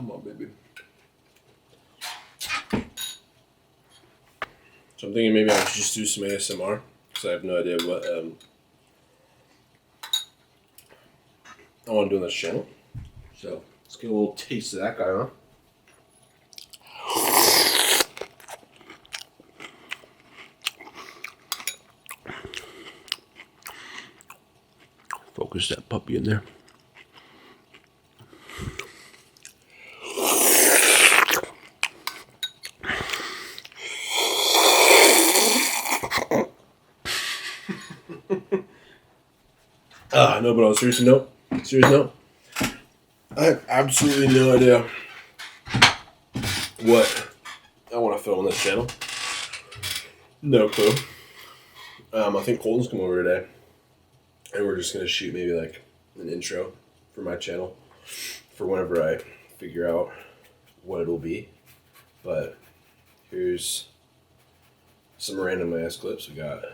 Come on, baby. So I'm thinking maybe I should just do some ASMR because I have no idea what I want to do on this channel. So let's get a little taste of that guy, huh? Focus that puppy in there. No, but on a serious note, I have absolutely no idea what I want to film on this channel. No clue. I think Colton's come over today, and we're just gonna shoot maybe like an intro for my channel for whenever I figure out what it'll be. But here's some random ass clips we got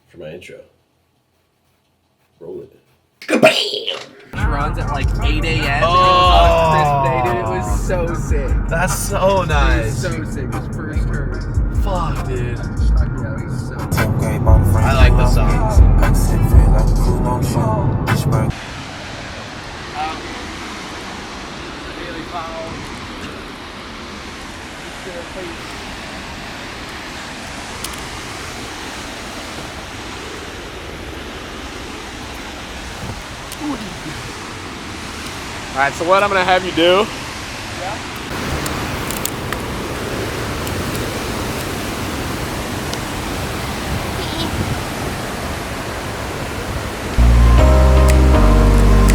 for my intro. Roll it. Runs at like 8 a.m. on Christmas Day, dude. It was so sick. That's so nice. It was so sick. It was first heard. Fuck, dude. Yeah, it was so sick. I like the songs. Daily foul. Alright, so what I'm gonna have you do.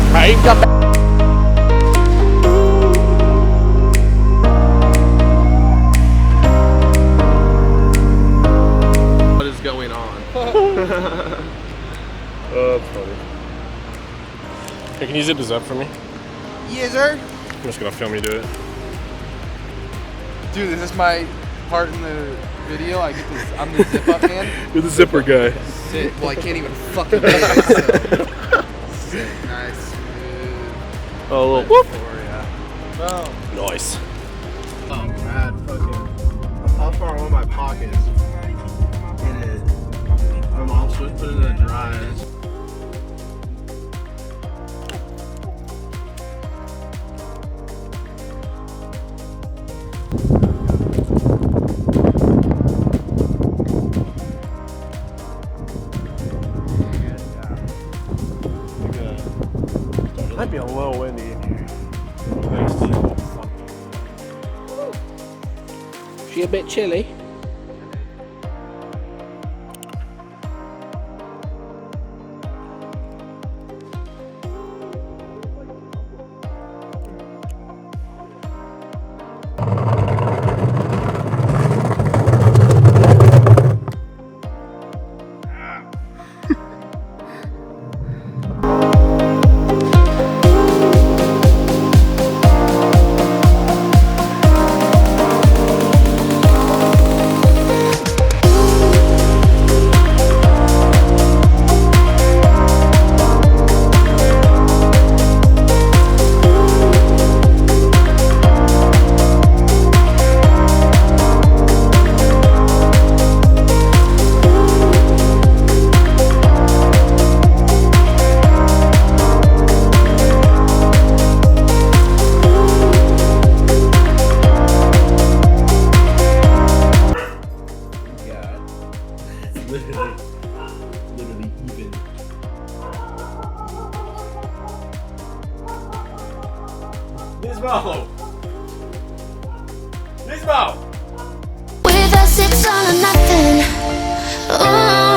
Alright, you can come back. What is going on? Oh, that's funny. Hey, can you zip this up for me? Yes, sir. I'm just gonna film you do it. Dude, this is my part in the video. I get this. I'm the zip up man. You're the zipper guy. Sick. Well, I can't even fucking do it. So. Sick. Nice. Smooth. Oh, a little whoop. Oh. Nice. Oh, bad fucking. How far are my pockets? In it. My mom's put it in the dry. Might be a little windy in here. She a bit chilly? Literally even. Nismo! With us it's all or nothing. Oh.